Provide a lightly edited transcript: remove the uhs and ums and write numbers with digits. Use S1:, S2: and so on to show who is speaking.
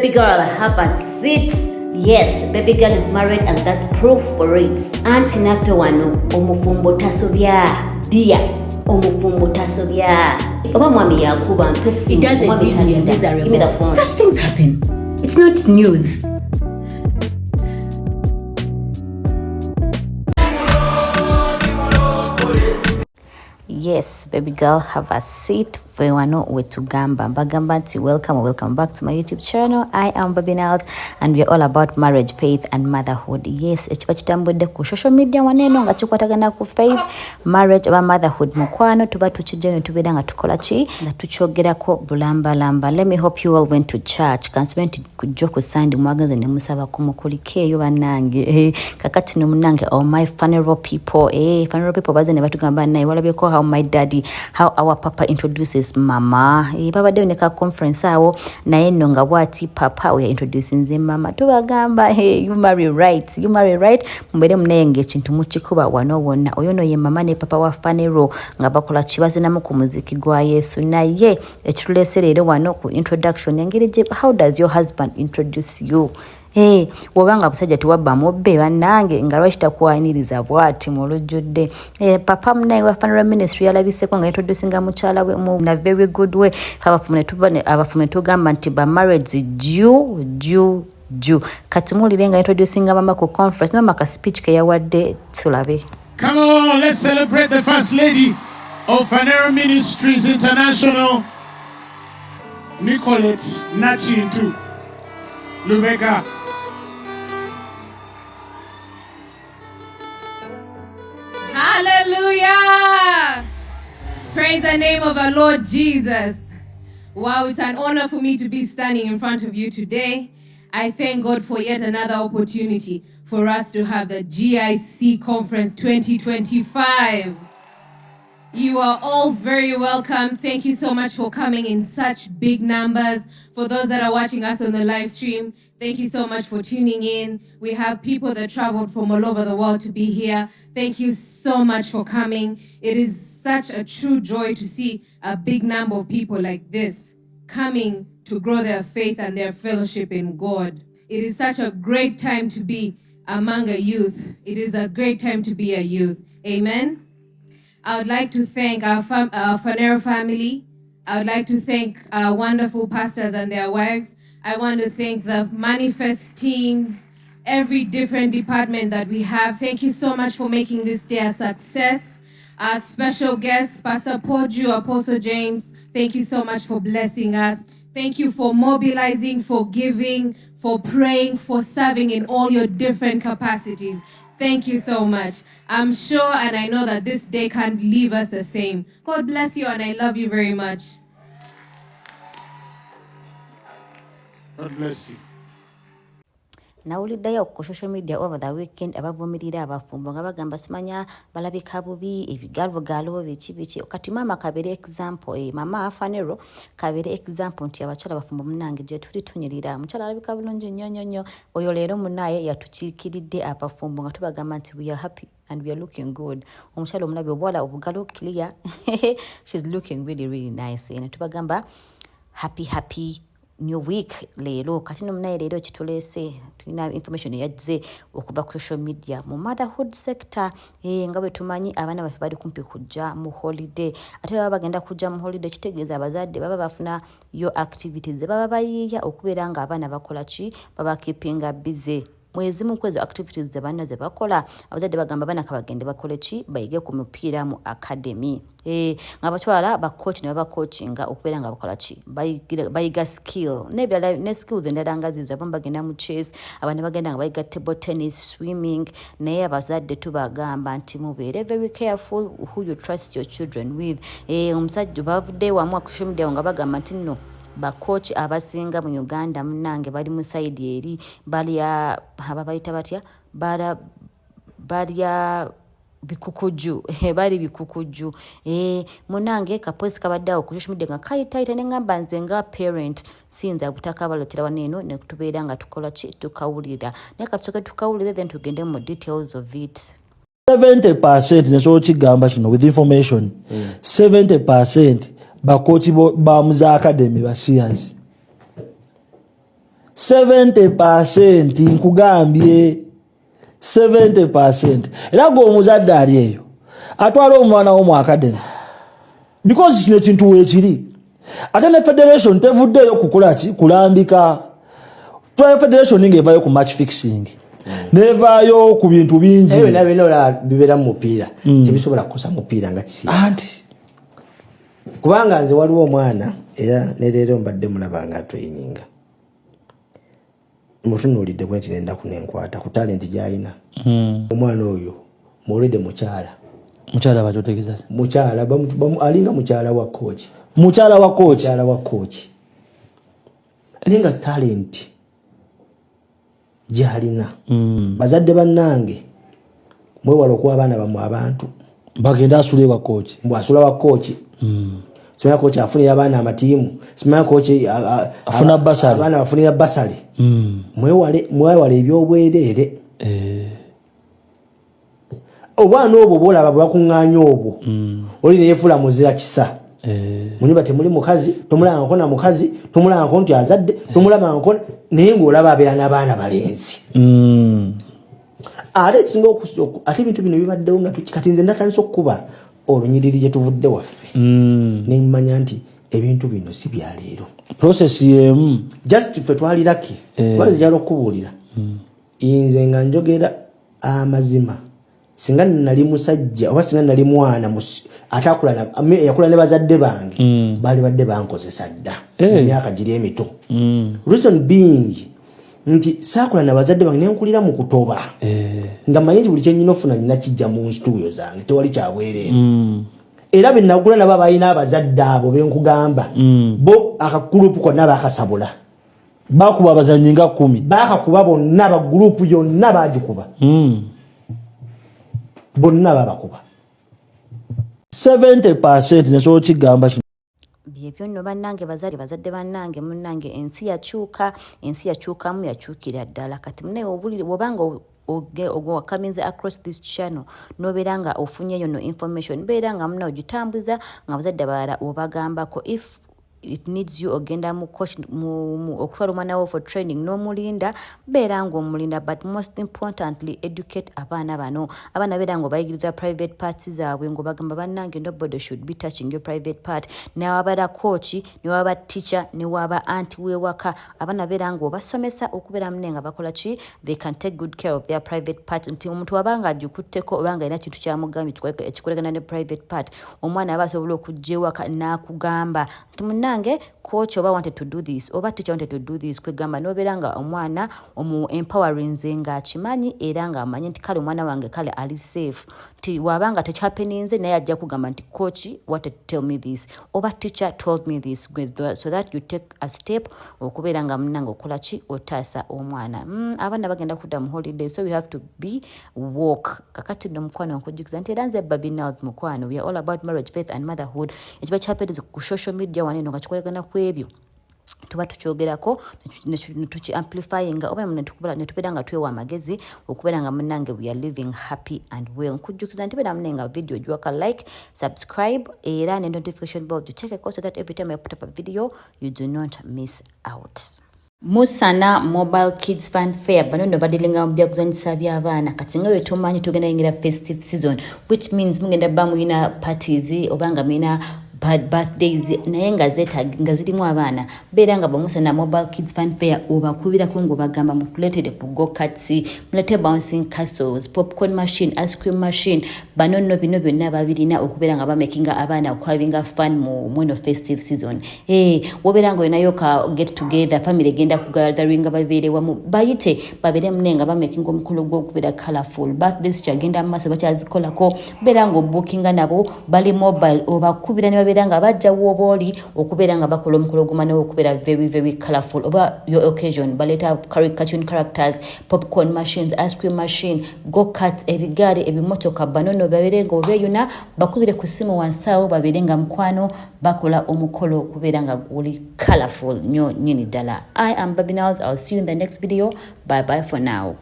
S1: baby girl, have a seat. Yes, baby girl is married and that's proof for it. Auntie nafe wano omufumbo tasobya. Dia omufumbo tasobya. Oba mwami yakuba mpesi.
S2: It doesn't mean we are miserable.
S1: Give me the phone.
S2: Those things happen. It's not news.
S1: Yes, baby girl, have a seat. Wano wetugamba bagamba nti welcome back to my YouTube channel. I am Baby Nels and we are all about marriage, faith and motherhood. Yes, ekiba kitambudde ku social media waneno nga tukwatagana ku faith, marriage oba motherhood mukwano tuba tukijja ne tubeera nga tukola ki nga tukyogerako bulambalamba. Let me hope you all went to church. Kansumenti kujjo ku Sunday mwagaze ne musaba ku mukulikeeyo bannange. Kakati ne munnange all my funeral people. Funeral people baze ne batugamba naye walabyeko how my daddy, how our papa introduces mama. Babadde ne ka conference awo naye nno nga bwati papa we introducing nze mama. Tubagamba you marry right. Mubere munenge ekintu mukikuba wano wonna. Oyo no ye mama ne papa wa funeral nga bakola kibazinamu ku muziki gwa Yesu. Naye ekitulese leero wano ku introduction engeri gye how does your husband introduce you? Wobanga busajja tuwabba mubbe bannange nga lwakita kuwaniriza bwati mu lujjudde. Papa munayi wa funeral ministry yalabiseko nga introducinga mukyala we mu na very good way. Abafume tugamba nti ba marriage due. Kati mulire nga introducinga mama ku conference mama ka speech ke yawadde tulabe.
S3: Come on, let's celebrate the first lady of Funeral Ministries International, Nicolette Nachintu Lubega.
S4: Hallelujah! Praise the name of our Lord Jesus. Wow, it's an honor for me to be standing in front of you today. I thank God for yet another opportunity for us to have the GIC Conference 2025. You are all very welcome. Thank you so much for coming in such big numbers. For those that are watching us on the live stream, thank you so much for tuning in. We have people that traveled from all over the world to be here. Thank you so much for coming. It is such a true joy to see a big number of people like this coming to grow their faith and their fellowship in God. It is such a great time to be among a youth. It is a great time to be a youth. Amen. I would like to thank our Funeral family. I would like to thank our wonderful pastors and their wives. I want to thank the Manifest teams, every different department that we have. Thank you so much for making this day a success. Our special guest, Pastor Poju, Apostle James, thank you so much for blessing us. Thank you for mobilizing, for giving, for praying, for serving in all your different capacities. Thank you so much. I'm sure and I know that this day can't leave us the same. God bless you and I love you very much.
S3: God bless you.
S1: Nawuliddeyo ku social media over the weekend abavumirira abafumbo nga bagamba simanya balabika bubi ebigalogalo biki kati mama kabere example mama afanero kabere example nti abakyala bafumbo munange gye tuli tunyirira mukyala alabika bulungi nnyo oyo leero munaye yatukiikiridde abafumbo nga tubagamba nti we are happy and we are looking good. Omukyala omulabi obwala obugalo clear she's looking really nice and tubagamba happy new week leero kati nomunaye leero kitulese tulina information eyajze okuva ku social media mu motherhood sector nga bwe tumanyi abaana baffe bali kumpi kujja mu holiday ate baba bagenda kujja mu holiday kitegeeza abazadde baba bafuna yo activities baba bayiya okubeera nga abaana bakola ki baba keepinga busy mwezi mu kwezo activities ze bana ze bakola abazadde bagamba bana kabagende bakole ki bayige ku mupiira mu academy nga batwala ba coach ne baba coachinga okubeera nga bakola ki bayiga skill ne skills endala nga ziza bagenda mu chess abana bagenda nga bayiga table tennis swimming naye abazadde tubagamba nti mubeere very careful who you trust your children with omusajja bavudde wamu social media nga bagamba nti no ba coach abasinga mu Uganda munange bali mu side eri balya ababayita batya balya bikukuju bali bikukuju munange kaposi kabaddawo ku social media nga kayitaita nengamba nze nga parent sinza butaka balotera waneno ne kutubeera nga tukola ki tukawulira naye katusoke tukawulire then tugende mu details of it.
S5: 70% neso kigamba kino with information 70% bakochi ba muza academy ba serious 70% nkugambye 70%. Era gwe omuzadde ali eyo atwala omwana wo mu academy because kino kintu weekiri. Ate ne federation tevuddeyo kukola ki kulambika. Federation ng'evaayo ku match fixing. Nevaayo ku bintu bingi.
S6: Eyo nabinola bibera mu mupiira. Tebisobola kukosa mupiira nga kisi.
S5: Anti
S6: kubanga nze waliwo omwana era ne leero mbadde mulaba nga traininga. Mutunuulidde bwe ntinenda kunenkwata ku talent gy'alina. Omwana oyo mulide mukyala.
S5: Mukyala bajotegeza.
S6: Mukyala alinga mukyala wa coach.
S5: Mukyala wa coach.
S6: Mukyala wa coach. Alinga talent gy'alina. Bazadde bannange mwewala okuwa abaana bamwe abantu.
S5: Bagenda asule wa coach.
S6: Mbwasula wa coach. Simanya coach afunira abaana amatiimu. Simanya coach
S5: afuna basali.
S6: Abaana bafunira basali. Mwewale ebyobwereere. Obwana obwo bolaba bakuŋŋaanya obwo. Oli ne yeefula muzira kisa. Muniba temuli mukazi, tomulaba nkona mukazi, tomulaba nkonti azadde, tomulaba nkona naye ng'olaba abeera n'abaana balenzi. Ate singa ate ebintu bino bibaddewo nga kati nze natandise okukuba olunyiriri gye tuvudde waffe. Ne mmanya nti ebintu bino si bya leero.
S5: Process yemu.
S6: Just ffe twali lucky. Bazijala okubuulira. Nze nga njogera amazima. Singa nali musajja oba singa nali mwana atakula yakula ne bazadde bange bali badde bankozesa dda emyaka giri emito. Reason being nti saakula na bazadde bange nenkulira mu kutoba nga manyi buli kyenyina ofuna nyina kijja mu studio zange tewali kyabwerere. Era benagula nabo abayina abazadde abo benkugamba bo akagrupu konna bakasabula
S5: bakuba abazanyi nga 10
S6: bakakuba bonna abagrupu yonna bagikuba. Bonna babakuba
S5: 70% neso kigamba kino.
S1: Byebyo nno bannange bazadde bannange munnange ensi yakyukamu yakyukira ddala kati munaye obulire bwobanga ogwakaminze across this channel nobeera nga ofunyeyo no information beera nga muna ogitambuza nga bazadde balala obagambako if it needs you ogenda mu coach okutwala omwana wo for training n'omulinda beera ng'omulinda but most importantly educate abaana bano abaana beera ng'obayigiriza private parts zaabwe ng'obagamba bannange nobody should be touching your private part newabala coach newaba teacher newaba anti wewaka abaana beera ng'obasomesa okubeera mune nga bakola ki they can take good care of their private part nti omuntu wabanga agikutteko obanga ina kintu kyamugambye ekikolegana ne private part omwana aba asobola okujja ewaka n'akugamba nti munange coach oba wanted to do this oba teacher wanted to do this kwegamba noberanga omwana omu empowering nga akimanyi era nga amanyi nti kale omwana wange kale ali safe ti wabanga tekyappeninze naye ajja kugamba nti coach wanted to tell me this oba teacher told me this so that you take a step okubeeranga munange okola ki otaasa omwana abaana bagenda kudda mu holiday so we have to be walk kakati no mukwano nkujjukiza nti era nze Baby Nels mukwano we are all about marriage faith and motherhood ekiba kyappetinze ku social media waneno nga kikolegana ku ebyo tuba tukyogerako tuki amplifyinga oba netubeera nga twewa amagezi okubeera nga munnange we are living happy and well nkujjukiza nti beera munenga video giwaka like subscribe era ne notification bell gitekeko so that every time I put up a video you do not miss out. Musana Mobile Kids Fun Fair bano no badilinga mbya kuzanyisa by'abaana kati nga wetumanyi tugenda yingira festive season which means mugenda bamu ina parties obanga mina birthdays naye nga zirimu abaana beera nga bamusana Mobile Kids Fun Fair obakubirako ng'obagamba mukuleetere ku go-karts mulete bouncing castles popcorn machine ice cream machine bano nno bino byonna babirina okubeera nga bamakinga abaana okuhavinga fun mu mweno festive season wobeera nga olinayo ka get together family egenda kugatheringa babeere wamu bayite babeere munenga bamakinga omukolo gw'okubeera colorful birthdays kyagenda mu maaso bakyazikolako beera nga obookinga nabo bali mobile obakubira ne babeera nga bajja w'obooli okubeera nga bakola omukolo gumanawo okubeera very very colorful oba your occasion baleeta cartoon characters popcorn machines ice cream machine go-karts ebigaali ebimotoka banono babeere nga obeeyuna bakubire ku ssimu wansi awo babeere nga mukwano bakola omukolo okubeera nga guli colorful nnyo nnyini ddala. I am Baby Nels. I'll see you in the next video. Bye bye for now.